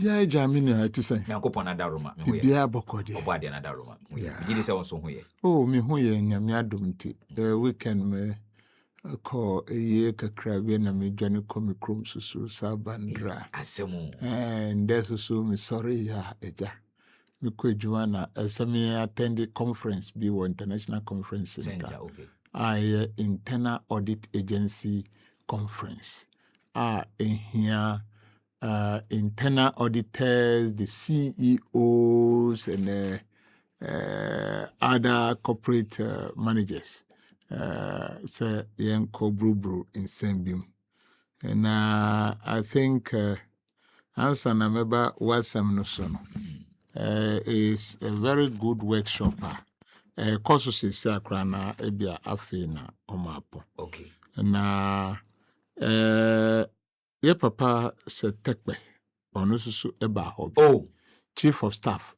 Bibia Jamini, I say. Yankopon adaroma. Bibia bokodi. Obadi adaroma. You say also who ye. Oh, me who ye nyamia dumti. The weekend me call a year kakra na me journey come chrome susu sabandra. Asemu. And there's also me sorry ya eja. We could Joanna as me attend the conference be international conference center. Okay. I internal audit agency conference. In here internal auditors, the CEOs and other corporate managers. So Yanko Brubru in Sembium. And I think Ansa Nameba Wasam Nosono is a very good workshop. Courses is Sakrana Ebia Afina Omapo. Okay. Na ye papa se tekbe ono susu eba hobby. Oh, Chief of Staff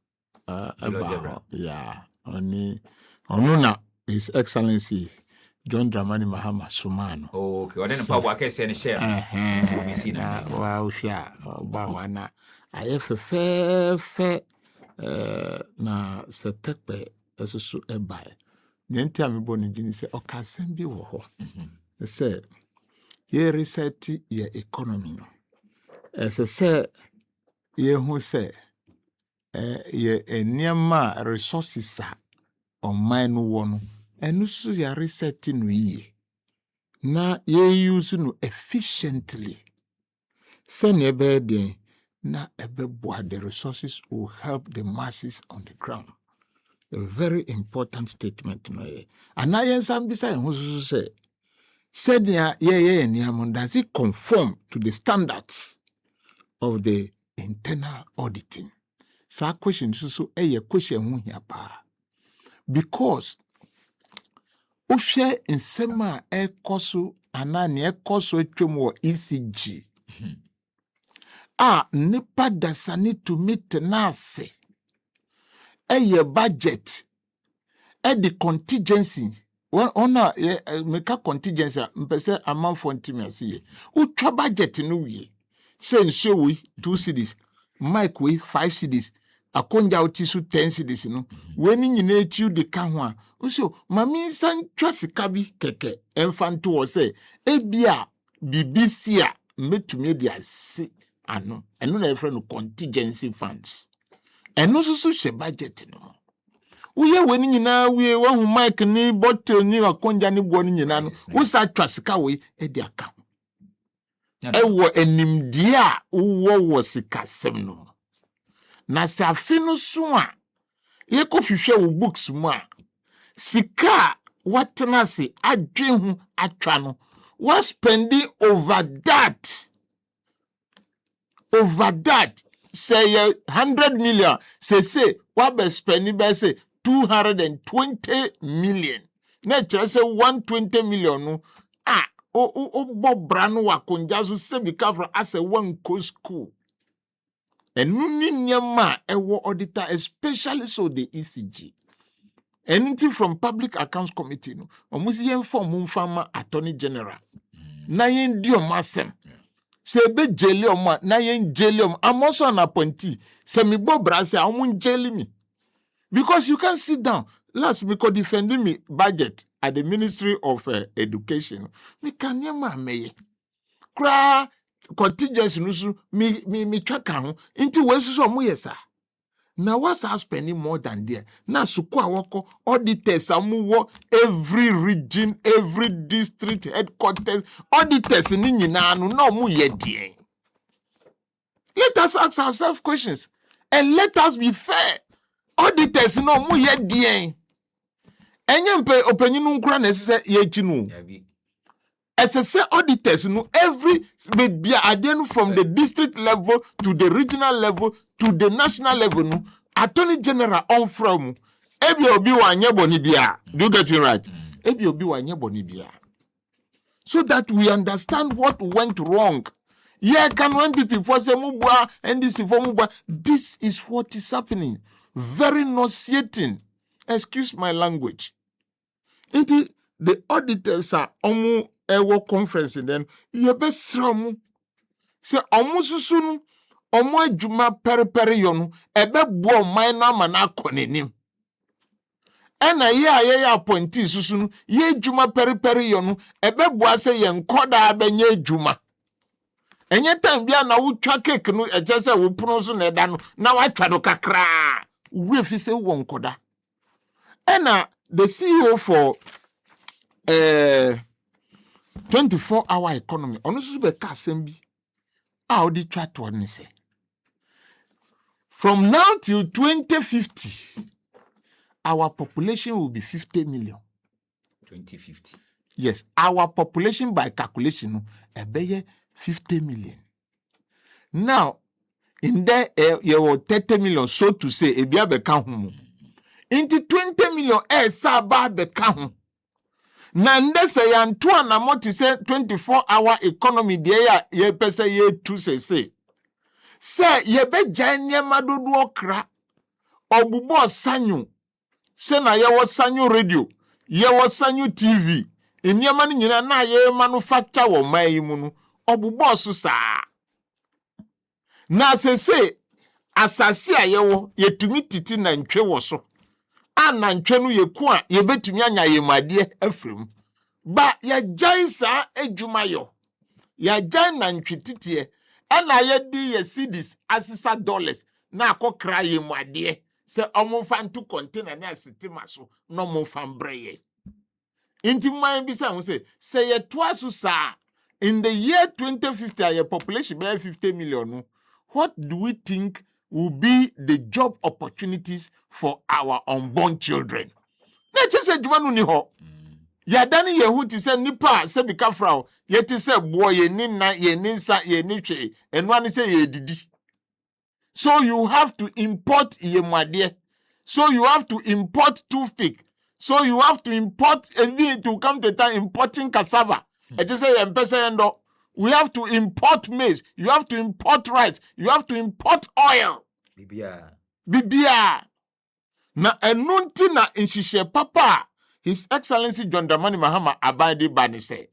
eba yeah ono na His Excellency John Dramani Mahama Sumano. oh okay. Wa den pa wa kese ne share. Wa ushia ba wana ayefefe na se tekbe susu eba nti amebo ne gini se okasem bi wo ho se ye reset ye economy no se ye hu se ye eniema resources a on no wono enu so ya reset no yi na ye use no efficiently se ne be den na ebeboa the resources will help the masses on the ground. A very important statement no ye anayen sambisa hu so se said does it conform to the standards of the internal auditing? So question so a question because share in sema koso anani koso etwemo ECG nipa dasani to meet nase budget the contingency. Well, ona make a contingency mpese amount for intimacy. Utwa budget no we. Say show we 2 cities, mic we 5 cities, akonja otisu 10 cities no. When nyina etu de ka ho a. So mami san twa sika bi keke emfanto wo say ebia BBC a metumi dia se ano. Eno na efre no contingency funds. Eno so she budget no. Uye weni nyina we wahu mic ni bottle ni akonja ni bo ni nyina no wo sa twasika we edi aka ewo enimdie a wo sika sem no na se afi no so a ye ko hwehwe wo books mu a sika watena se adwe hu atwa no was spending over that say 100 million say what be spending by say 220 million. Na say 120 million no bobra no wakonjazo se bikafra as a one co school. And nuni nyama ewo auditor especially so the ECG. Anything from Public Accounts Committee no omusi inform mfama Attorney General. Na yen dio masem. Se be jeli oma na yen jeli om amoso an appointee se mi bobra se amun jeli mi. Because you can't sit down. Last me could defending me budget at the Ministry of Education. Me can yama meye. Kra contingency nusu me track ho. Inti wesu so mo yesa. Na what's spending more than there. Na suko awoko auditors amuwo every region, every district headquarters auditors ni nyina anu na mu ye die. Let us ask ourselves questions and let us be fair. Auditors no mu ye dien enye mpe opanyinu nkura na sese ye chinu esese auditors no every be adenu from the district level to the regional level to the national level no Attorney General on from ebi obi wa nye boni bia. Do you get me right? Ebi obi wa nye boni bia, so that we understand what went wrong. Yeah, can when people for say mubwa and this for mubwa, this is what is happening. Very nauseating. Excuse my language. The auditors are omu ewo conference then ye be sramu. Se omu susunu omo adwuma periperi yo no ebebo oman na ma na akonenim ena ye aye appointee susu no ye adwuma periperi yo no ebebo ase ye nkoda abenye adwuma enye tan bia na wotwa cake no ejese wo puno so na eda no na watwa no kakra we fi se wo nkoda ena the CEO for 24-hour economy ono so be ka asem bi a odi twa to ne se from now till 2050 our population will be 50 million 2050. yes our population by calculation no ebeye 50 million now in there you 30 million so to say ebia be ka ho into 20 million sa ba be ka ho na nde se yanto anamoti se 24-hour economy de ya ye pese ye tu se ye be janye madodo okra obubo sanyu se na ye wo sanyu radio ye wo sanyu TV eniema ni nyina na ye manufacture wo mai mu no obubo so saa na se asase a ye wo yetumi titi na ntwe wo so anantwe no yeku a ye betumi anya ye made afrem ba ya jaisa adwuma yo ya jan na ntwetitie ena ye di ye cedis asisa dollars na akokra ye made se omfa ntu container na sitima so no momfa mbreye inti man bi say ye twaso sa in the year 2050 your population be 50 million. What do we think will be the job opportunities for our unborn children? Na chese dwuma no ni ho. Ya dani ye hu ti se nipa se bika frao ye ti se boy ye ni na ye ni nsa ye ni twe enu ani se ye didi. So you have to import ye mwade. So you have to import toothpick. So you have to import to come to time importing cassava. It is say empesa endo. We have to import maize. You have to import rice. You have to import oil. Bibia. Na enunti na inshishe papa. His Excellency John Dramani Mahama Abadi Bani say.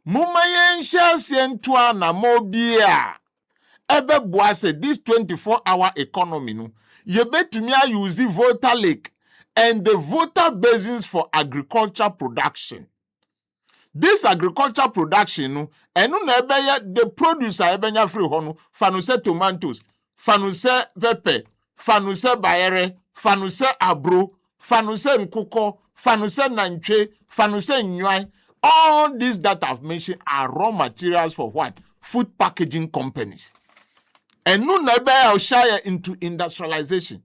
Muma yensha sientwa na mobia. Ebe boase this 24-hour economy no. Ye betumi use voter lake and the voter basins for agriculture production. This agriculture production no enu na ebeye the producer ebenya free ho no fanu se tomatoes, fanu se pepper, fanu se bayere, fanu se abro, fanu se nkukọ, fanu se nantwe, fanu se nwan. All these that I've mentioned are raw materials for what? Food packaging companies. And no nebe share into industrialization.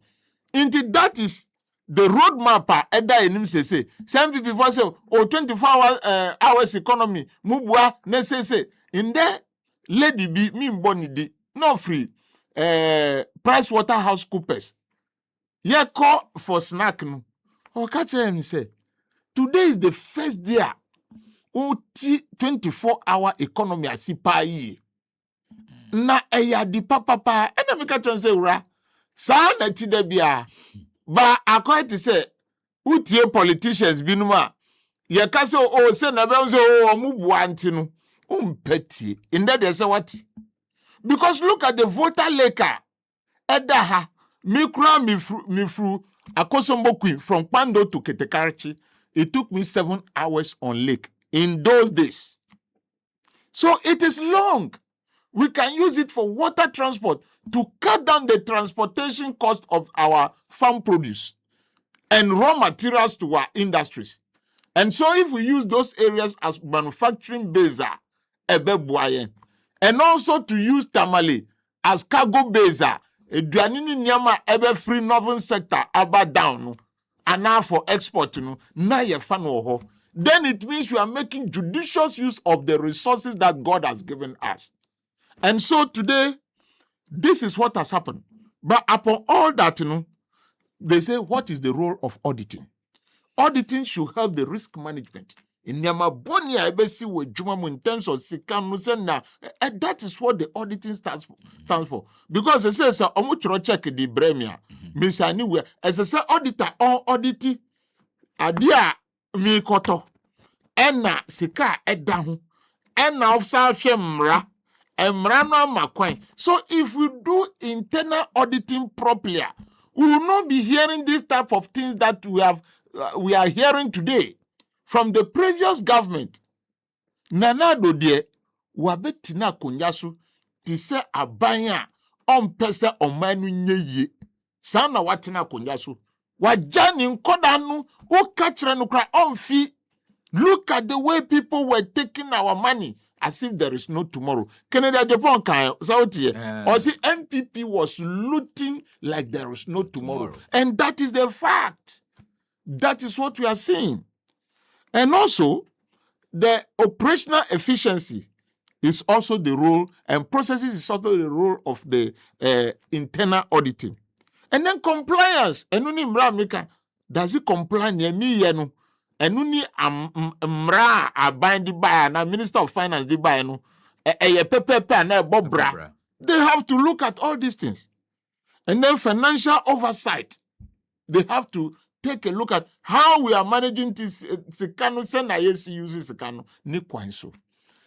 Into that is the roadmap eda enim say. Some people say, oh, 24 hours economy, mubwa necessary. In there, lady be me boni di no free. PricewaterhouseCoopers. Ye call for snack no. Oh, catch him say. Today is the first day. 24-hour economy asipa yi. Na eya di papa ena meka tonse wura sa na ti da bia ba akwai say utie politicians binuma ye ka say o say na be so o mu bua nti no umpeti in that they say what because look at the voter laker eda ha mikra mifru akosombo queen from Pando to Ketekarachi. It took me 7 hours on lake in those days. So it is long. We can use it for water transport to cut down the transportation cost of our farm produce and raw materials to our industries. And so if we use those areas as manufacturing base, and also to use Tamale as cargo base, free northern sector about down, and now for export, now you fan then it means you are making judicious use of the resources that God has given us. And so today, this is what has happened. But upon all that, they say, what is the role of auditing? Auditing should help the risk management. In Yamabonia, in terms of Sikan, that is what the auditing stands for. Because it says, Omuchro check the Bremia. Miss anywhere. As I say, auditor or auditi, adia mi koto. Ena sika edahu. Ena ofsa fiemra. emrano makwan. So if we do internal auditing properly, we will not be hearing this type of things that we are hearing today from the previous government. Nana do de wabetina konyaso ti se abanya ompese omanu nyeye. Sana watina konyaso. Wajani nkoda nu o kachre no kra onfi. Look at the way people were taking our money as if there is no tomorrow. Canada, Japan, Saudi, or see MPP was looting like there is no tomorrow. And that is the fact. That is what we are seeing. And also, the operational efficiency is also the role, and processes is also the role of the internal auditing. And then compliance. Does it comply near me? Enuni mra abandi buy na Minister of Finance di buy no pepe na bobra. They have to look at all these things. And then financial oversight. They have to take a look at how we are managing this sikano send na yes use sikano ni kwanso.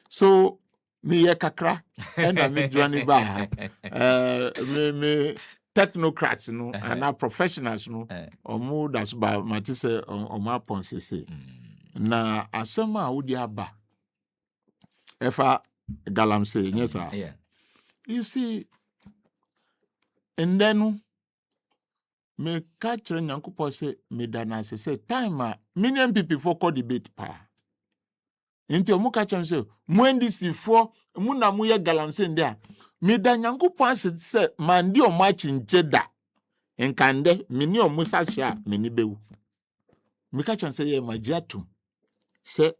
So me ye kakra and me journey ba me technocrats no and our professionals no omo that's ba matise omo ponsese na asema odi aba efa galamsey yes sir. Yeah. You see, and then me catch nyankopɔ say me dana say time million people for call debate pa nti omu catch say mwendisi for mu na mu ye galamsey ndia me da nyankopɔ say mandi o match ncheda nkande mini o musa hia mini bewu me catch say ye magiatum say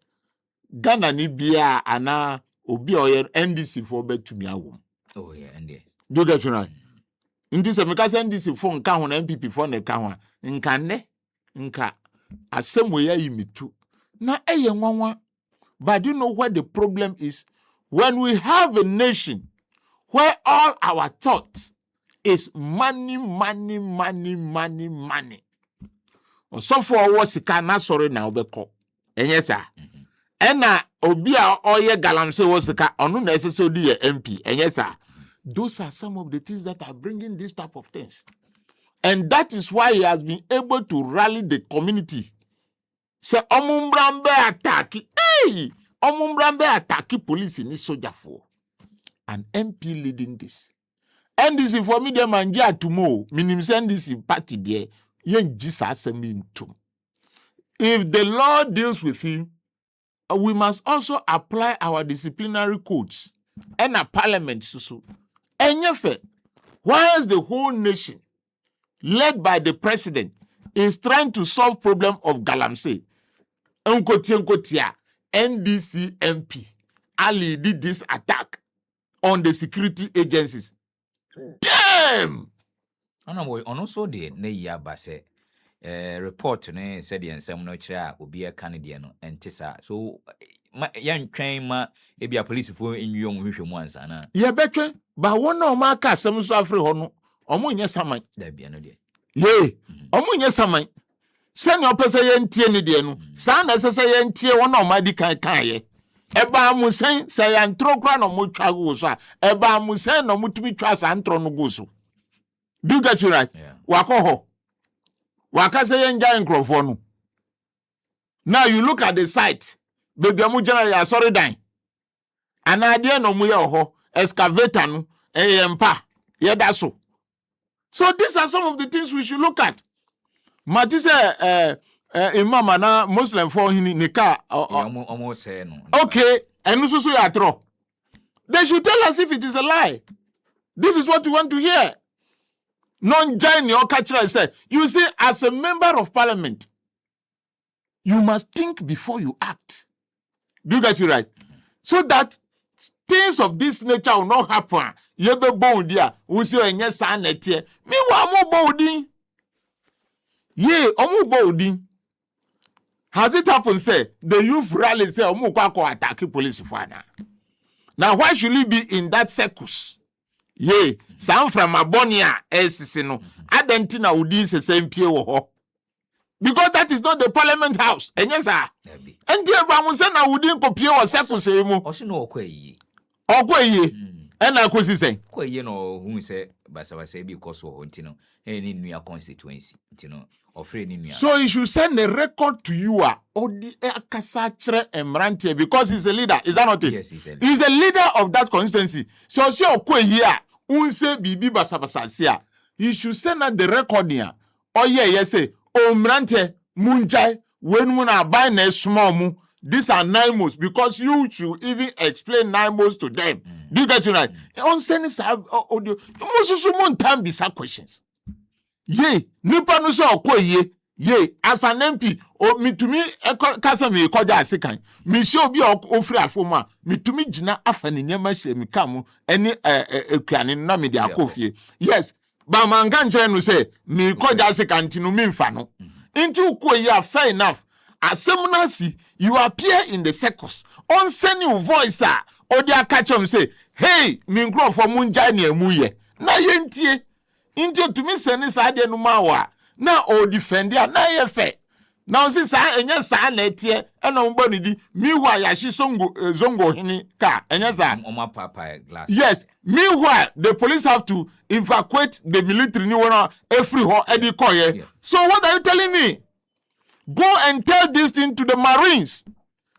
Ghana ni bia ana obi oyer NDC for betumi awom. Oh yeah, and yeah. Do you get me right? Inti se meka send this phone nka ho na MPP for na ka ho nka ne nka asem ya yimitu na eye nwanwa. But do you know what the problem is? When we have a nation where all our thoughts is money. So for what sika na sorry na obeko. Enye sa. Ena obi a oye galamsey wo sika onu na esese odi ye MP. Enye sa. Those are some of the things that are bringing this type of things. And that is why he has been able to rally the community. Say, Omumbrambe attack. Hey! Omumbrambe attack police in soldier for. An MP leading this. And this is for me, the manja tomorrow. Minim send this party there. Yen jisa assembly to. If the law deals with him, we must also apply our disciplinary codes and a parliament so. And yet, whilst the whole nation, led by the president, is trying to solve problem of galamsey, Nkotia, NDC MP, Ali did this attack on the security agencies. Damn! On also the Neya Basse report said the some no chair will be a Canadian and Tessa. So young train ma be a police for in young wisdom once and yeah, better, but one no marker some so free hono, omunya samai. There be another. Yea, omunya samai. Send your person yen tie ni de no. San necessary yen tie one no madi kan ye. Eba mu sen say antro kra no mu twa go so. Eba mu sen no mutumi twa sa antro no go so. Do you get you right? Yeah. Wako ho. Waka say yen ja nkrofo no. Now you look at the site. Baby amu jana ya sorry dan. Anade no mu ye ho. Excavator no empa. Ye da so. So these are some of the things we should look at. Matise imam na Muslim for hini nika almost say no. Okay, and so ya tro. They should tell us if it is a lie. This is what we want to hear. Non-join your culture say, you see, as a member of parliament, you must think before you act. Do you get it right? So that things of this nature will not happen. Yebe bondia, usi enye sa netie. Mi wa mo bodi. Ye, omu bodi. Has it happened, say, the youth rally say, omu kwa attack police fana. Now, why should he be in that circus? Ye, some from Abonia, no. Adentina udi se sempie wo ho. Because that is not the parliament house. And yes, sir. And dear Bamusen, I wouldn't compare or circus. Also, no, okay. Okay. And I Kwesi say. Quite no who say Basabasa because of Hontino, any new constituency, Tino, or Freddy. So he should send a record to you or the Kasachre Emrante because he's a leader. Is that not it? Yes, he's a leader of that constituency. So Kwe here, unse Bibi Basabasasia. He should send out the record here. Oh yeah, yes, say, Omrante, Munjai, when muna buy ne small mu. These are 9 months because you should even explain 9 months to them. Do you get it right? On sending audio, you time bisa questions. Ye, nipa no so okoye, ye, as an MP, o me to me kasa me koja asekan. Me show bi ofri afoma, me to me jina afa ne nyama hye me kamu ene ekuane na me de akofie. Yes, ba manga nkyere no say me koja asekan ti no me mfa no. Into ukoye fair enough. Asemunasi, you appear in the circles. On send you voice or they catch them say, hey, me grow for munja ni emuye. Na yentie. Into to me send this idea no mawa. Na o defend ya na ye fe. Now si sa enya sa na etie e no mbo ni di meanwhile ya shi zongo hini ka enya sa Oma papa glass. Yes, meanwhile the police have to evacuate the military ni wona every ho edi koye. So what are you telling me? Go and tell this thing to the Marines.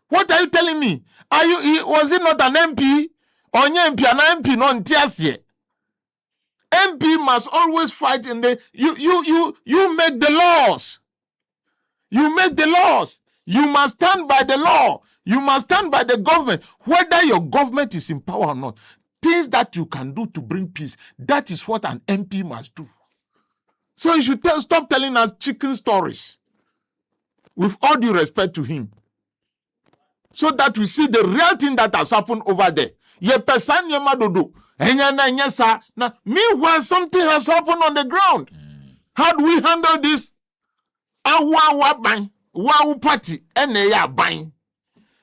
What are you telling me? Was it not an MP? Onye MP, an MP non tiasye. MP must always fight in the you make the laws. You make the laws. You must stand by the law. You must stand by the government. Whether your government is in power or not. Things that you can do to bring peace. That is what an MP must do. So you should stop telling us chicken stories. With all due respect to him. So that we see the real thing that has happened over there. Ye person ye madodo. Now, meanwhile, something has happened on the ground. How do we handle this? Party buying.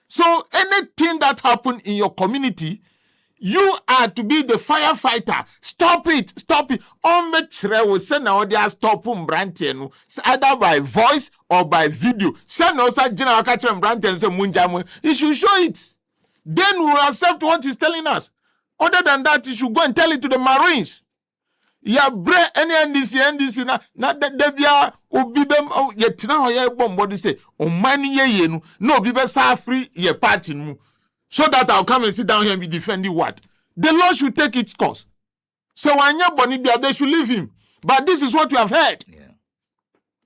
So anything that happened in your community, you are to be the firefighter. Stop it. Stop it. Will send out there stop Branten, either by voice or by video. Send us a general catcher Branten say Munjamu. He should show it. Then we will accept what he's telling us. Other than that, he should go and tell it to the Marines. Ya bre any NDC na debia obibem yetina ho ye bombody say o man ye no no obibe sa free ye party mu. So that I'll come and sit down here and be defending what? The law should take its course. So they should leave him. But this is what we have heard. Yeah.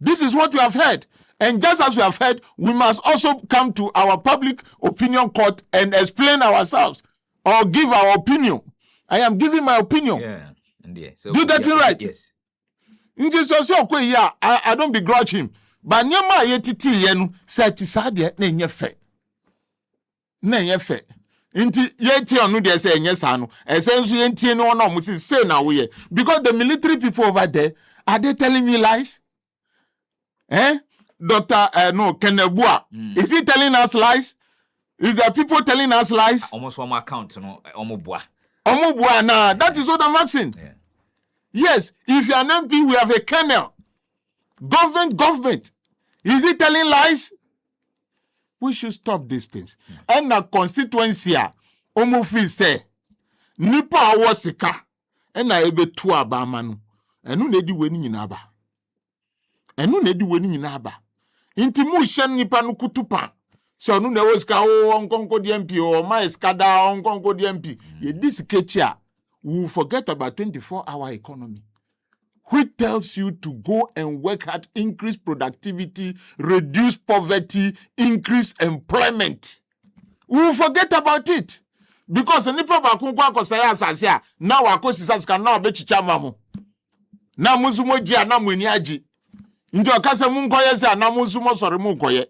This is what we have heard. And just as we have heard, we must also come to our public opinion court and explain ourselves or give our opinion. I am giving my opinion. Yeah. Yeah. So, do you get me right? Yes. I don't begrudge him. But nyama yetiti yenu seti sadie na enye fe. Na enye fe. Inti yeti onu de say enye sa no. Esensu yenti no na omusi say na we. Because the military people over there, are they telling me lies? Dr. Kenebua, is he telling us lies? Is there people telling us lies? Almost one account, no, omobua. Omobua, nah, that is what I'm asking. Yeah. Yes, if you're an MP, we have a colonel. Government. Is he telling lies? We should stop these things. And the constituency, Omufi say, Nipa awosika, and na ebe tu abamanu. Enu nedi weni inaba. Inti mu shen nipa no kutupa. So nu ne woska onkonko DMP o ma eskada onkonko DMP. Ye this ketcha, we will forget about 24-hour economy. Which tells you to go and work hard, increase productivity, reduce poverty, increase employment. We will forget about it. Because nipa ba kunkwa ko saya asase na wa ko sisa ska na obechicha mamu. Na muzumo ji na muni aji. Ndio akase munkoye se na muzumo sori munkoye.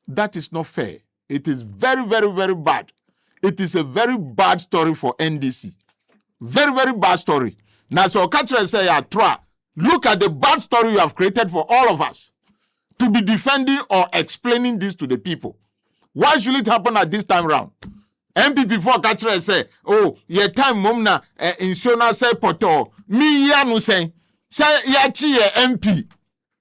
That is not fair. It is very, very, very bad. It is a very bad story for NDC. Very, very bad story. Now, so Katra say, look at the bad story you have created for all of us to be defending or explaining this to the people. Why should it happen at this time round? MP before Katra say, oh, your time momna insurance say poto. Me yanu say yachi ye MP.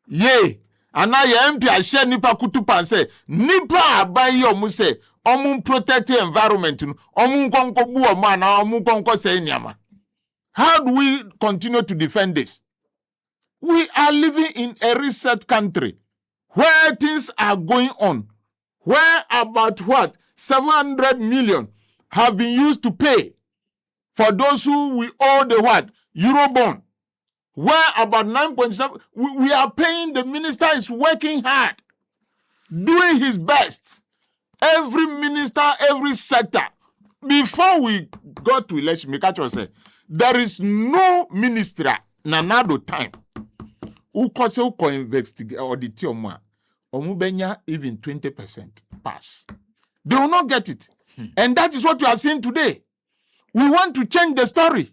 Ye. And now your MP I share nipa kutupa say nipa abayi omu say omun protect the environment no omun konko bu omo na omun konko say nyama. How do we continue to defend this? We are living in a reset country where things are going on, where about 700 million have been used to pay for those who we owe the Eurobond, where about 9.7 we are paying. The minister is working hard, doing his best. Every minister, every sector. Before we got to election, say there is no minister nanado time who investigate audit benya even 20% pass. They will not get it. And that is what we are seeing today. We want to change the story.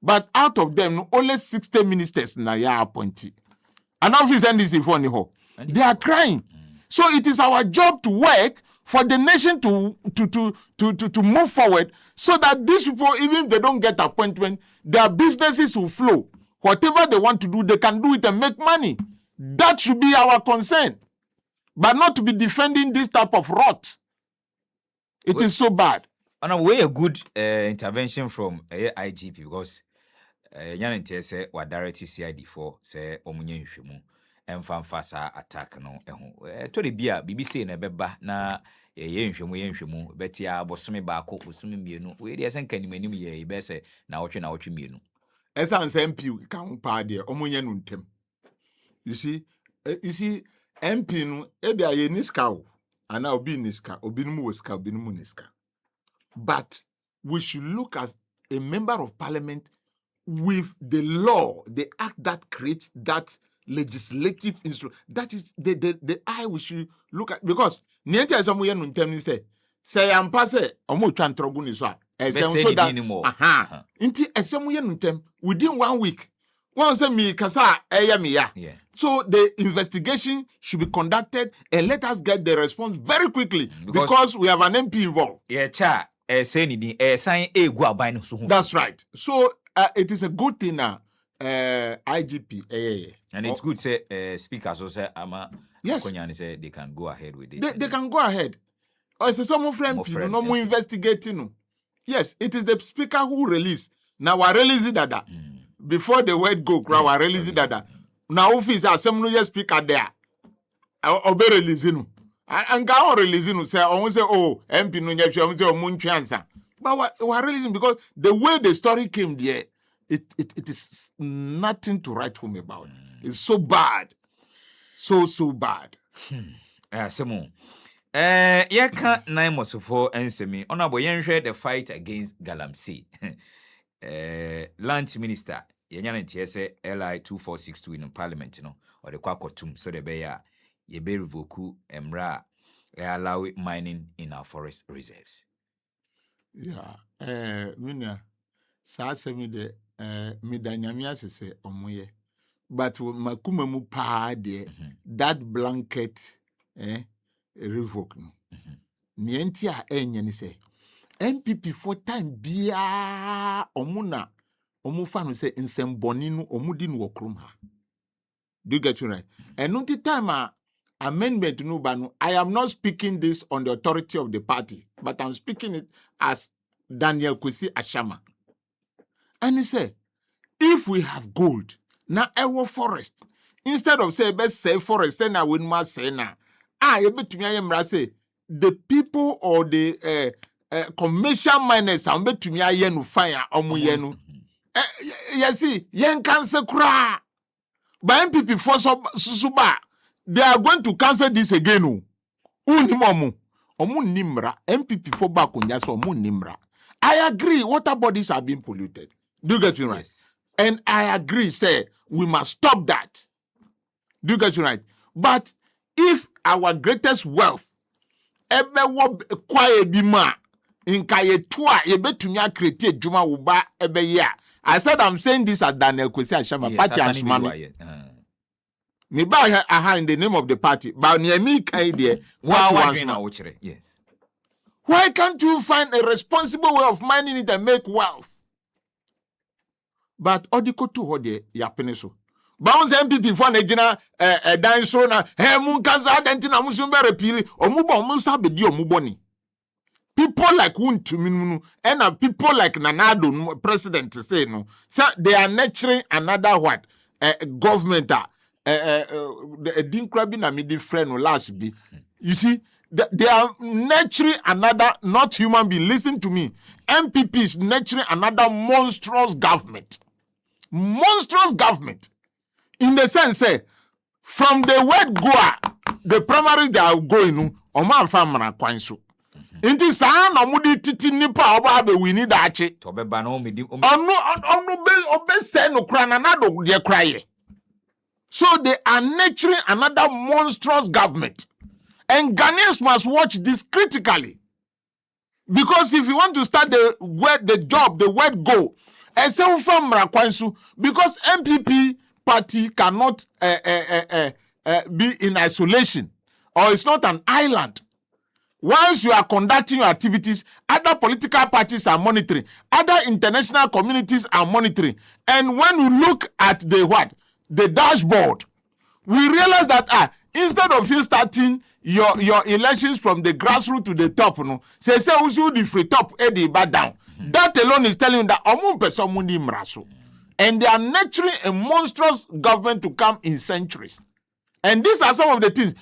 But out of them, only 60 ministers na ya appointed. And office NDC for Niho. They are crying. So it is our job to work for the nation to move forward so that these people, even if they don't get appointment, their businesses will flow. Whatever they want to do, they can do it and make money. That should be our concern. But not to be defending this type of rot. It is so bad. On a way, a good intervention from IGP because Yanente say what direct CID for say Omunye Shimu and Fanfasa attack no. To the beer, BBC na beba na Yenshimu, Betia, Bosumi Bako, Bosumi Mienu, where there's an can many ye bese na watching Mienu. As an MP, can't party, Omunye Nuntem. You see, MP no, Ebia Yeniska, and now be Niska, Obinumuska, Obinmuniska. But we should look at a member of parliament with the law, the act that creates that legislative instrument. That is the eye we should look at. Because Niente is someone who tell me say I'm passe omo twan trogu so so that inti esemuye nuntem within 1 week. One say me kasa eya me ya. So the investigation should be conducted and let us get the response very quickly because we have an MP involved. That's right. So it is a good thing now. IGP. And it's good say speaker so say yes. Say they can go ahead with it. They can go ahead. It's some friend people no more investigating. Yes, it is the speaker who release. Now we release that. Before the word go, we release that. Now office assembly speaker there. Obe releasing. And go releasing say oh MP no nyehwe say omunchu answer. But we are releasing because the way the story came there, it is nothing to write home about. It's so bad. So bad. Semo. Yaka nine mosofo ensemi. Honorable yenhwe the fight against Galamsey. Land Minister Yenyan TSA LI 2462 in Parliament, or the Kwakotum, so the Beya Yebe Revoku Emra allow mining in our forest reserves. Yeah, Minya, Sasa me de Midanyamia se omoye. But Makumamu pa de that blanket revoke no. Nientia enye say MPP for time bia omuna omufa no say nsemboni no omudi no okrom ha. Do you get it right? And no the time amendment no ba no, I am not speaking this on the authority of the party, but I'm speaking it as Daniel Kwesi Ashiamah. And he said, if we have gold, na ewo forest, instead of say best say forest, then I will not say na. You bet to me say the people or the commercial miners are bet to me yenu fire omu yenu. Yes, yen cancel kra. By MPP for susuba, they are going to cancel this again. Unimomu. Omu nimra. MPP for bakunya so omu nimra. I agree, water bodies are being polluted. Do you get me right? Yes. And I agree, say, we must stop that. Do you get me right? But if our greatest wealth, ebe wo kwaye bima, inkaye tua, ebe tunya create juma uba ebe ya. I said I'm saying this at Daniel Kwesi Ashiamah, party Ashimami. Me ba aha in the name of the party. But near me kaide, yes. Why can't you find a responsible way of mining it and make wealth? But odiko tu hode ya peneso. Bounce MPP for Negina Dansona, Munkaza, Dentina Musumba repeal, or Mubo Musa Bedi or Muboni. People like Wuntuminu and people like Nanado, president, say no. So they are nurturing another what? Government. The Dinkrabi na midi friend or last be. You see, they are nurturing another not human being. Listen to me. MPP is nurturing another monstrous government. Monstrous government. In the sense, from the word Goa, the primaries they are going, Oman Famara Kwansu. Inti saa na mudi titi nipa oba be wini dachi. To be ba no medi Onu be se no kra na do de kraye. So they are nurturing another monstrous government. And Ghanaians must watch this critically. Because if you want to start the word go, because MPP party cannot be in isolation, or it's not an island. Once you are conducting your activities, other political parties are monitoring, other international communities are monitoring. And when you look at the dashboard, we realize that instead of you starting your elections from the grassroots to the top, say usu the free top edi bad down. That alone is telling you that and they are nurturing a monstrous government to come in centuries. And these are some of the things.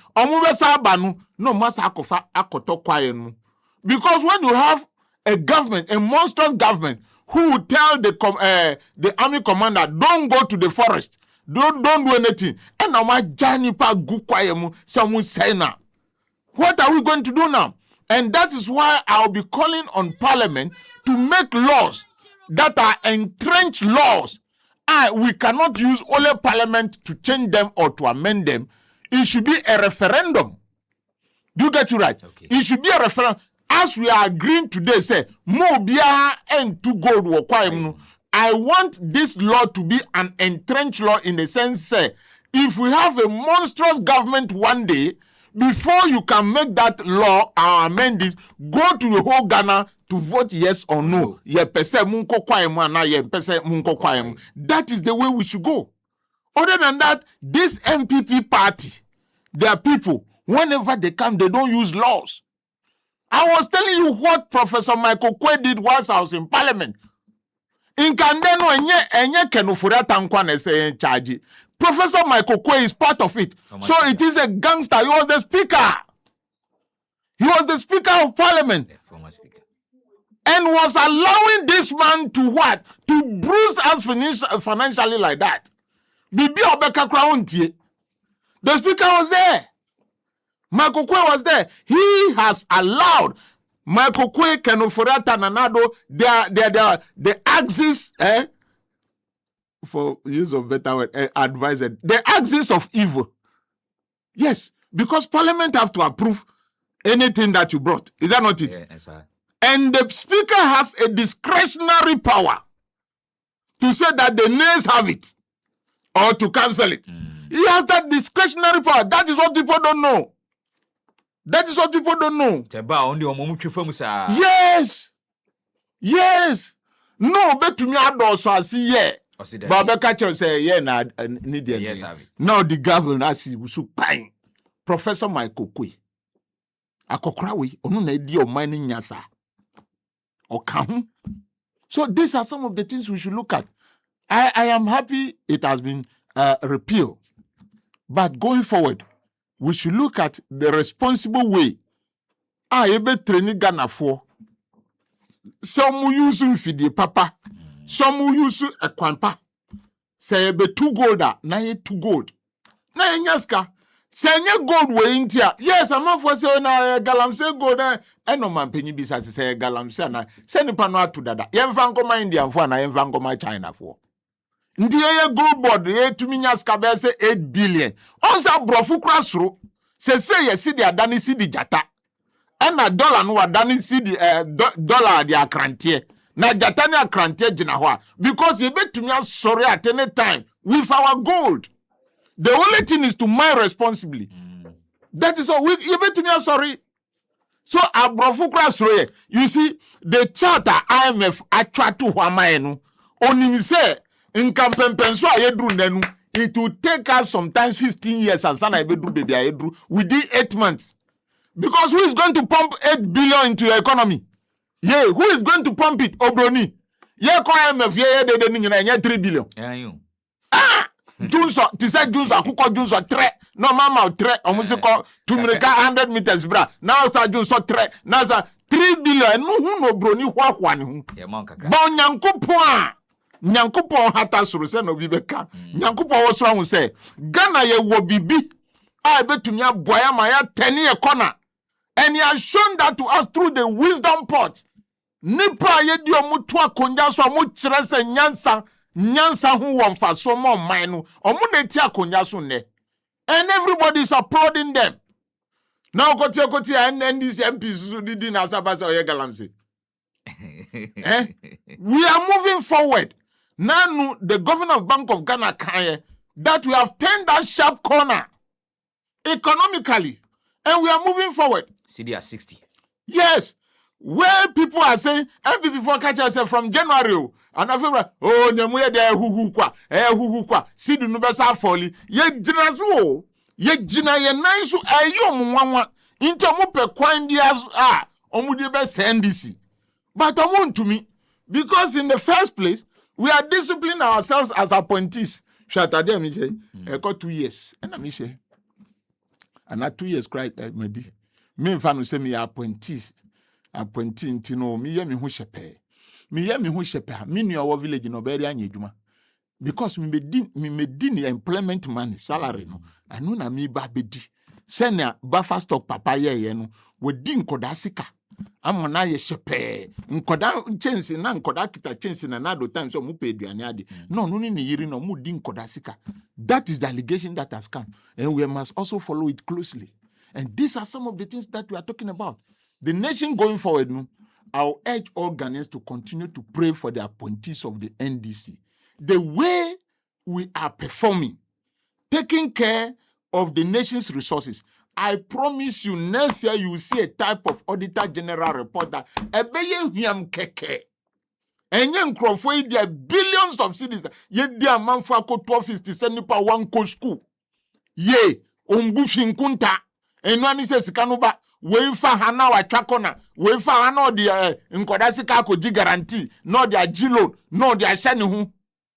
Because when you have a government, a monstrous government, who will tell the army commander, don't go to the forest, don't do anything. And now my Janipa Gukwayemu, someone say now. What are we going to do now? And that is why I'll be calling on Parliament to make laws that are entrenched laws. We cannot use only Parliament to change them or to amend them. It should be a referendum. Do you get it right? Okay. It should be a referendum. As we are agreeing today, say, Mobia and to gold. I want this law to be an entrenched law in the sense, say, if we have a monstrous government one day, before you can make that law or amend this, go to the whole Ghana to vote yes or no. That is the way we should go. Other than that, this MPP party, their people, whenever they come, they don't use laws. I was telling you what Professor Michael Kwesi did whilst I was in Parliament. In Kandeno, enye kenufura tankwane se charge. Professor Michael Kwesi is part of it. So it is a gangster. He was the speaker. He was the speaker of Parliament. Yeah, former speaker. And was allowing this man to what? To bruise us financially like that. Bibi Obeka Krauntie. The speaker was there. Michael Kwesi was there. He has allowed Michael Kwesi, Kenufurata, Nanado, the axis, for use of better word, advisor, the axis of evil. Yes, because Parliament have to approve anything that you brought. Is that not it? Yes, sir. And the speaker has a discretionary power to say that the nays have it or to cancel it. He has that discretionary power. That is what people don't know. That is what people don't know. Yes. Yes. No, but to me, I don't so I see, yeah. But catcher say, yeah, nah, need yes, now the governor, I see, we should pine. Professor Michael Kwesi. Akokrawi, onu na edi o mining nyasa. Okam. So these are some of the things we should look at. I am happy it has been repealed. But going forward, we should look at the responsible way. Ebe training Ghana for. Some will use fidi papa. Some will use a kwampa. Say ebe 2 gold na ye 2 gold. Na ye nyaska. Say nye gold we intia. Yes, I'm not for say na galamse gold no man penyi bisa say galamse na say nipa no atu dada. Yemfa nkoma India for na yemfa nkoma China for. Ndi ye gold board ye tumi nyaska be say 8 billion. Onsa brofu kra soro. Say ye si di adani si di jata. Na dollar no wadani si di dollar di akrantie. Na jata ni akrantie jina ho because ye betumi asori at any time with our gold. The only thing is to mine responsibly. That is all. You betumi asori. So abrofu kra soro. You see the charter IMF atwa to hwamae no. Onim se nkampempenso ayedru nanu it will take us sometimes 15 years and sana ebedu baby aedru within 8 months. Because who is going to pump 8 billion into your economy? Yeah, who is going to pump it? Obroni. Yeah, IMF, yeah, they 3 billion. You. Junso, to say Junso, Akuko Junso, tre, no mama, tre, omusiko, tumreka 100 meters, bra. Now, start Junso, tre, now, 3 billion, no, broni, one. Yeah, monka. Bon, Nyankopon hata suru se no bibeka. Nyankopon wo so ahun se, Ghana ye wo bibi, a betumi aboya ma ya 10 ye corner. And he has shown that to us through the wisdom pot. Nipa ye di omutu akonja so amu kire se nyansa hu won fa so mo man no. Omu na ti akonja so ne. And everybody is applauding them. Now koti and these MPs so did na sabasa oye galamse. We are moving forward. Now the governor of Bank of Ghana can that we have turned that sharp corner economically. And we are moving forward. CD at 60. Yes. Where people are saying, MPP for catch us from January. And I feel oh, nyamuye de hu kwa. See the nubesa folly. Ye jinazo. Ye jina ye naisu ayo mwanwa. Into mupe kwandi as omudi be NDC. But I want to me. Because in the first place, we are disciplining ourselves as appointees. Shatade Miche. I got 2 years. And I'm Miche. And at 2 years, cried Medi. Me fan will say me appointees. Appointing Tino, me ye me who shepe. Me ye me who shepe. Me ni our village in Oberia Nyejuma. Because me medin employment money, salary no. Anu na mi ba bedi. Senya buffer stock papa ye no. We din kodasika. Amona ye shepe. Nkoda chensi na nkoda kita chensi na nado time so mu pe aduane ade. No ni yiri no mu din kodasika. That is the allegation that has come. And we must also follow it closely. And these are some of the things that we are talking about. The nation going forward, I'll urge all Ghanaians to continue to pray for the appointees of the NDC. The way we are performing, taking care of the nation's resources, I promise you, next year you will see a type of Auditor General report that ebeye hiam keke. Enye nkrofo yi there billions of cedis. Ye dia manfo akoto office ti send nipa one co school. Ye ombu finkunta. Enu ani se sika no ba we fa hana wa twakona. We fa hana de nkoda sika akodi guarantee, no dia gilo, no dia hye ne ho.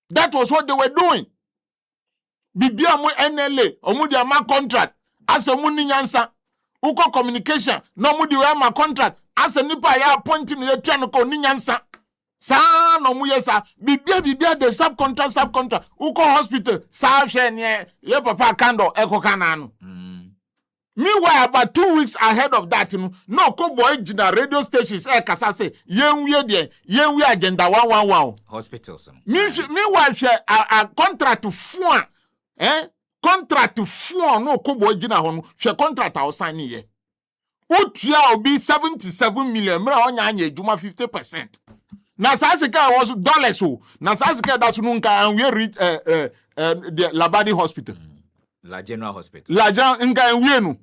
That was what they were doing. Bibia mo NLA, omu dia ma contract. Asa mu ni nyansa. Uko communication, no mu dia ma contract. Asa nipa ya appoint no ye twa no ko ni nyansa. Sa no mu yesa bibia the subcontract uko hospital sa hwe ne ye papa kando ekokana no. Meanwhile, about 2 weeks ahead of that, no boy jina radio stations kasa say yenwie agenda 111 hospitals. Meanwhile, a contract to phone contract to phone no boy jina ho no hwe contract a osan ye. Utua obi 77 million mra onya anya ejuma 50%. Na sasika was dollars o. Na sasika that's nunka and we reach the Labadi Hospital. La General Hospital. La General nka enwie no.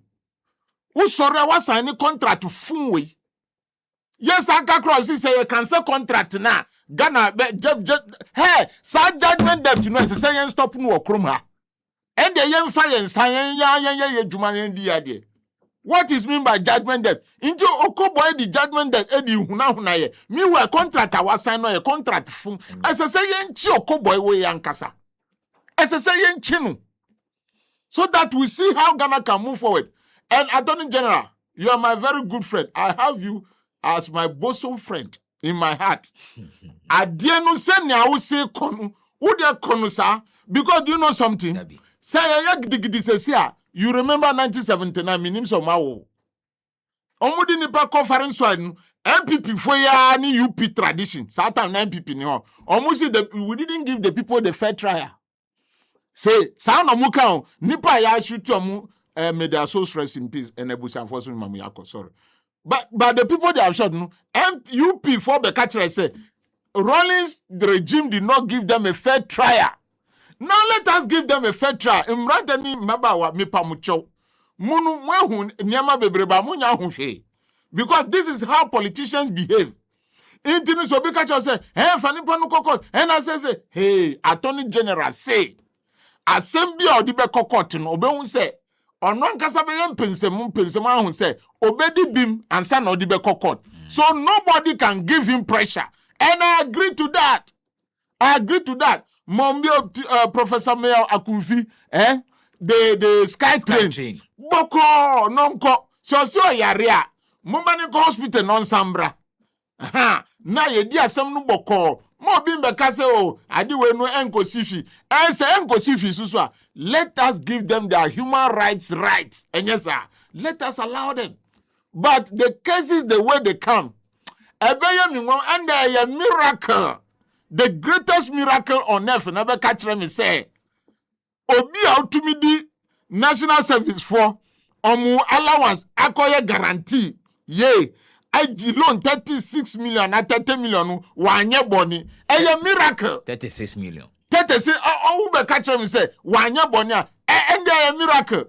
Usore wa sign contract funwe. Yes, aka cross say you cancel contract na. Ghana hey, sa judgment debt no say yen stop no okrom ha. And the yen fa yen san yen adwuma yen di ade. What is mean by judgment debt? Into okoboy the judgment debt edi huna ye. Me we contract wa sign no ye contract fun. As say yen chi okoboy we yankasa. As say yen chi no. So that we see how Ghana can move forward. And Attorney General, you are my very good friend. I have you as my bosom friend in my heart. Adienu se nya wo se konu, wo de konu sa because do you know something? Say ya gidigidi se you remember 1979 minim so mawo. Omudi nipa conference one MPP for ya ni UP tradition. Satan MPP ni ho. Almost we didn't give the people the fair trial. Say sound omuka nipa ya shoot omu may their souls rest in peace and ebusa force mamu yako sorry. But the people they have shot no UP for the catcher say Rawlings the regime did not give them a fair trial. Now let us give them a fair trial. Imradani mabawa mipa mucho. Munu mwehu nyama bebreba munya hwe. Because this is how politicians behave. Intinu so be catcher say, hey fani panu koko. And I say, hey, Attorney General say assembly or the be court no obehu say ono nkasa be mpensem ahun say obedi bim ansa na odi be court. So nobody can give him pressure, and I agree to that. Mommy, Professor Mayor Akunfi, the sky train. Boko nonko so yaria. Mumani hospital non sambra. Na ye di asem no boko. Mo bimbe kase o adi we no enko sifi. Say enko sifi suswa. Let us give them their human rights. And yes sir, let us allow them. But the cases the way they come, and a miracle. The greatest miracle on earth, never catch me say, Obi out to me the national service for omu allowance akoye guarantee. Ye, I loan 36 million and 30 million wanye boni. A miracle. 36 million. 36 be catch me say wanye boni and a miracle.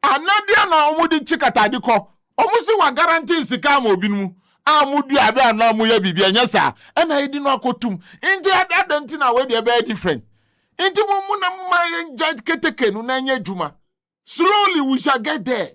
Anadia na omu di chikata di ko. Omu si wa guarantee sika mo binu. Amudu abe ana mu ya bibia nyasa and I did not kotum inti adanti na we dey be different inti mu na mu giant keteke no na nya djuma. Slowly we shall get there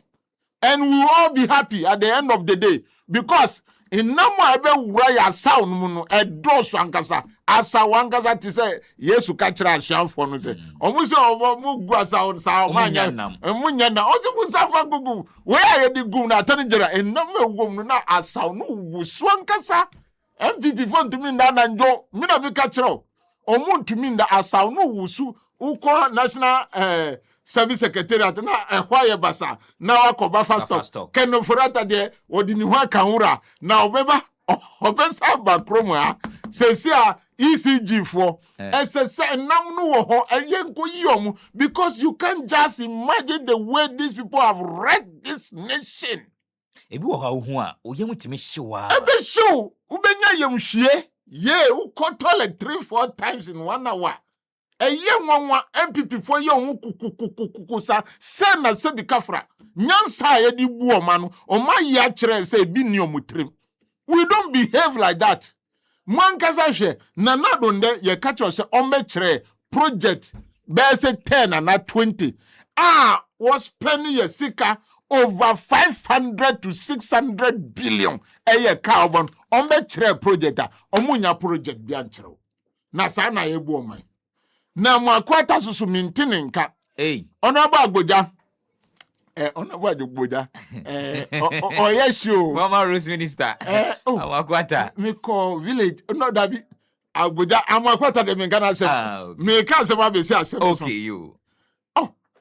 and we will all be happy at the end of the day because in namu abe wura ya sound mu no edoso ankasa asa wankasa ti say Yesu ka kira Ashiamah no say omu se omu gu asa sa manya munya na ozi ku safa gugu we aye di gu na tani jira enam ewom no na asa no wusu ankasa MVP fon to me na njo me na bi ka kira omu to me da asa no wusu uko national service secretariat na ehwaye basa na wakoba fast talk keno forata de odini hwa kanwura na obeba obesa ba kromo a sesia ECG for SSA nam no wo ho ayenko yom because you can't just imagine the way these people have wrecked this nation. Ebi wo ha hu a oyem timi hyewa ebe show ubenya yem hwie ye ukoto like 3-4 times in 1 hour. Eye nwanwa MPP for ye hu kukukukukusa sen na se bi kafra nyansa ye di bu oma no oma ya kire se bi ni omutrim. We don't behave like that. Mwankasa hwe na nadonde ye catch us ombe kire project bese 10 and 20 was spending ye sika over 500 to 600 billion eye carbon ombe kire project omunya project bi ankyerɛ na sa na ye bu oma na mwakwata susu mintini nka ona ba agboja ona ba agboja yes you former Rose Minister Amakwata me call village no dabi agboja Amakwata de me gana se me ka se ma be se asem okay you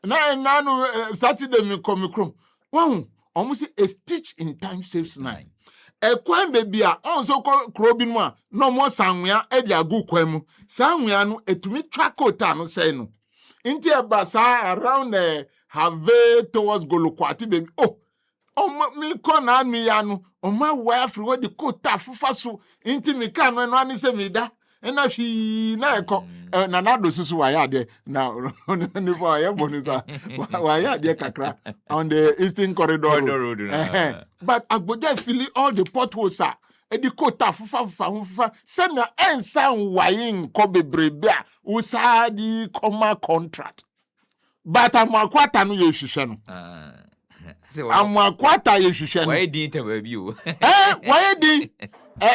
na no Saturday me come krom won almost a stitch in time saves 9 ekwan baby a on so krobin mu a no mo sanwea e dia gu kwan mu sanwea no etumi twakota no say no inti ebasa around have towards Golokwati baby me ko na mi ya no o ma wa afri we the kota fufa so inti mi ka no ani se mi da na fi na eko na do susu wa ya de na ni for ya bonisa wa ya de kakra on the eastern corridor road. But agboja fili all the potholes are the kota fufa send na ensan wayin ko bebrebe a usadi koma contract but Amakwata no ye hwehwe no Amakwata ye hwehwe no why din ta ba bi o why din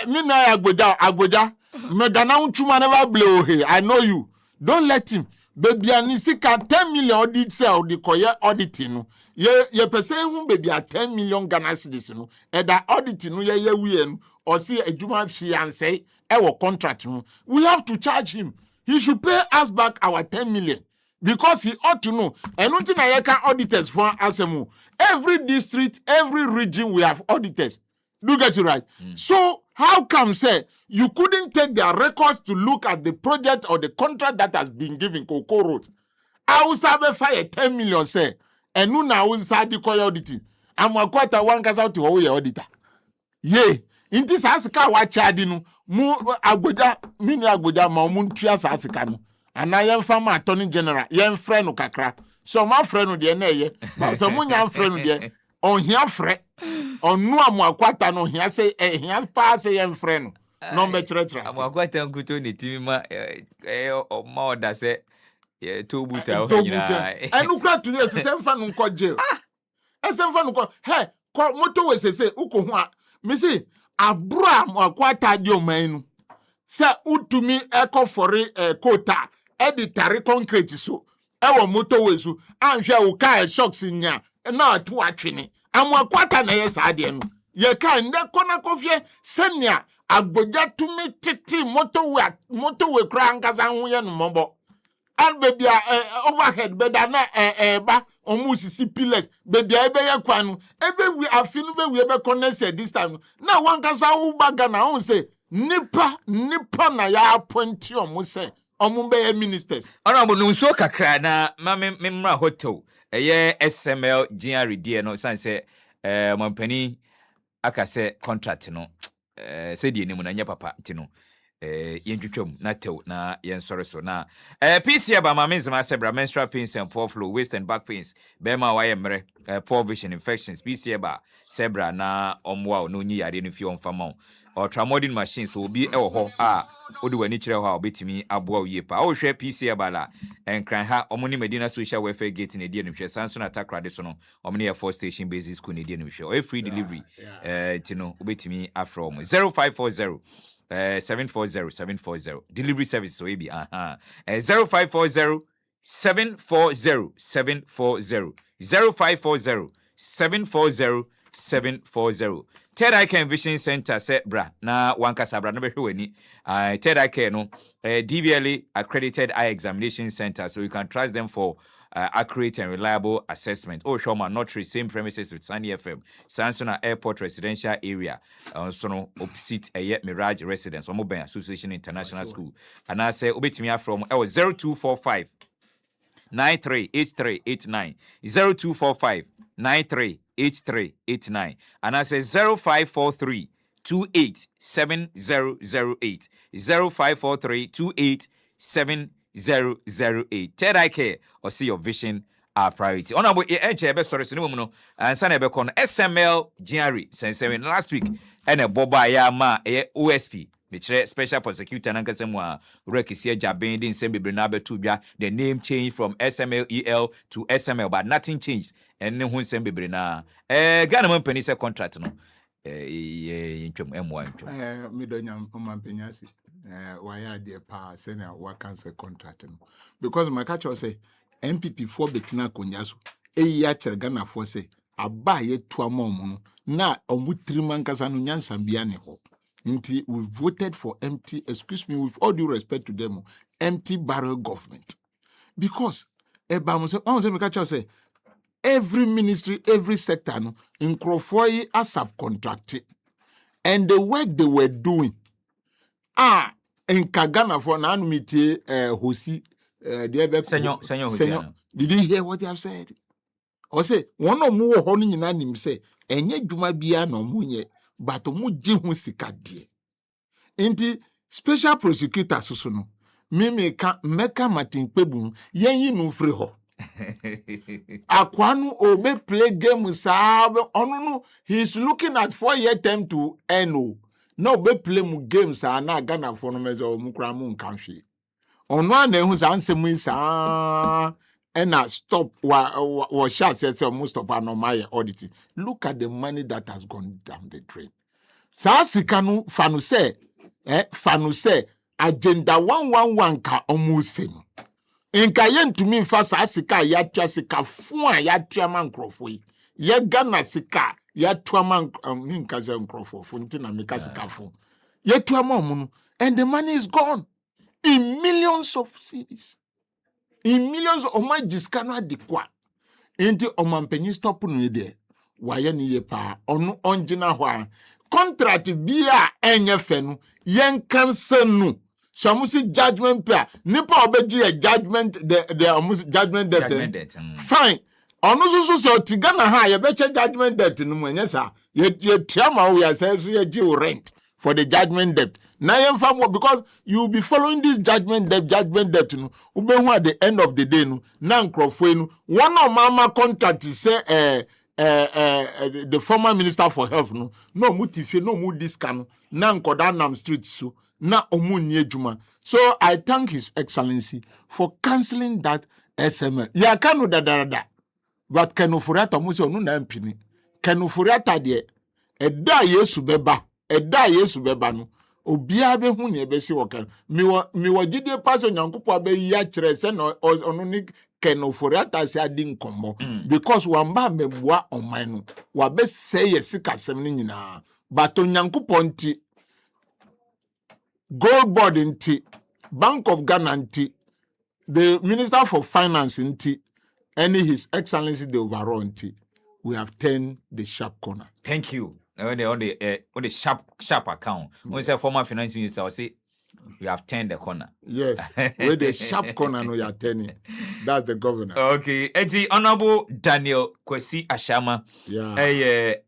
me na agboja me dana untuma never blow he I know you don't let him baby anisika 10 million audit sell the koye auditing no ye pese hu baby a 10 million Ghana cedis no e da auditing no ye wie no or see adwuma fiance e wo contract no we have to charge him. He should pay us back our 10 million because he ought to know. And until I can auditors for Asemu, every district, every region we have auditors. Do you get it right? So how come say you couldn't take their records to look at the project or the contract that has been given Coco Road? I will have fire 10 million say, and nu na will start the coy auditing. Amakwata one case out to your auditor. Ye, in this asika wa chadinu mu agboja mini agboja ma mu ntua asika no. Ana yen fama attorney general yen frɛ no kakra so ma frɛ no de na ye ba so munya frɛ no de on hia frɛ onu Amakwata no hia se hia pa se yen frɛ no no be kyerɛkyerɛ Amakwata nkuto ne timi ma o ma oda se Yeah, two buta. And who cried to you as a same fan uncle jail. As some fan uncle, hey, motorway say, Uko, Missy, Abram or quite your man. Say, Utumi echo for a quota, editary concrete so. Our motorway so, I'm sure Uka shocks in ya, and not to actually. I'm a quarter na yes, I didn't. Ye can ne kona coffee, send ya, Agboja to me titi motorway crankas and we and mumbo. And baby, overhead, better na ba almost see pillars. Baby, I be ya kwanu. Ebe we are feeling we ever connected this time. Now one kasa ubaga na on say nipa na ya appoint you almost say omumbe ministers. Honorable Nunso kakra na ma memra hotel. Eye SML GRD die no san say mampani aka say contract no say die nemu na nya papa tino. Yentwetwam na tew na yensore so na PC aba ma menzema sebra menstrual pains and poor flow, waist and back pains bema wa yemre poor vision infections PC aba sebra na omwa no nyi yare no fi onfama ultramodern machines obi ewo ho a odi wani kire ho a obetimi aboa wie pa wo hwe PC aba la enkran ha omoni Medina social welfare gate ne die no hwe sanso na takrade so no omoni Air Force Station basic school ne die no hwe free delivery tino obetimi afro 0540 740 delivery service so be 0540 740 0540 740 740 Third Eye Care Vision Center set bra na wankasa bra no be hwani Third Eye Care no DVLA accredited eye examination center, so you can trust them for accurate and reliable assessment. Oh, Shoma, not same premises with Sunny FM, Sansona Airport Residential Area, so no opposite a Mirage Residence, or Mobile Association International School. And I say, Obitimia from 0245 938389 0245 938389, and I say 0543 287008 0543 287008. Third Eye Care or see your vision our priority. Honorable ebe sorry so no and san ebe kon SML January sense last week and a boba ya ma OSP which special prosecutor nankasem a rekisi ajaben din sem bebre na betu bia the name changed from SMLEL to SML but nothing changed and ne hu sem bebre na Ghana man penny say contract no ntwem M1 me donya mampanyasi why there pa say na wa cancel contract no because my catch say MPP for betina konyaso ya kyer Ghana for say aba ye tuamom no na omutiriman kasa no nyansa bia ne ho nti we voted for empty, excuse me, with all due respect to them, empty barrel government. Because say every ministry, every sector no in Crawford are subcontracted. And the work they were doing in Kagana for an anumite Hosi Senor. Did you hear what they have said? Or say one or more honey in anim say, and yet Juma bia no munye. But omu jihu sikadie. Inti special prosecutor susuno. Meka Martin Kpebu yenyi no free ho. Akwanu obe play game sabe onu he's looking at 4-year term to NO. No be play mu game sa na Ghana for no mezo mu kra mu nkanhwe. Onu ana ehu sa ansemu isa ena stop wa sha say mu stop anomaya auditing. Look at the money that has gone down the drain. Sa sika no fanu say agenda 111 ka omuse no. Enka yentumi mfa sa sika ya twa sika fun a ya twa man krofo yi. Ye Ghana sika ya twa man nka ze krofo funti na meka sika fun. Ye twa man no and the money is gone in millions of cedis. In millions of my jiskano adikwa. Enti omampenyi stop no there. Waye ni ye pa onu onjina hwa contract bia enye fe no yen cancel no so musi judgment pa nipa obeji a judgment the almost judgment debt fine onu so tigana ha ye beche judgment debt no mwenye sa ye tiama we are so ye give rent for the judgment debt na yen fam because you will be following this judgment debt no ubehu at the end of the day no na nkrofo no one of mama contract say the former minister for health no mutifie no mu discount na nkoda nam street so na omunye juma. So I thank His Excellency for cancelling that SML. Ya kanu da. But kenufuriata musi onu na mpini. Kenufuriata de eda Yesu beba no. Obia be hu ne ebesi wokan. Mi wajide paso nyankopo abeyi kire se no onu ni kenufuriata se adi nkomo. Because wamba mebua oman no. Wabe seye sikasem ni nyina. But onyankopo nti Gold Board nti, Bank of Ghana nti, the Minister for Finance nti, and His Excellency the overall nti, we have turned the sharp corner. Thank you. On the sharp account. When say former finance minister, I say we have turned the corner. Yes, with the sharp corner no you are turning. That's the governor. Okay, the Honorable Daniel Kwesi Ashiamah,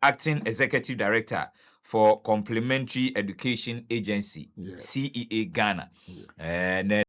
acting executive director for Complementary Education Agency, CEA Ghana, and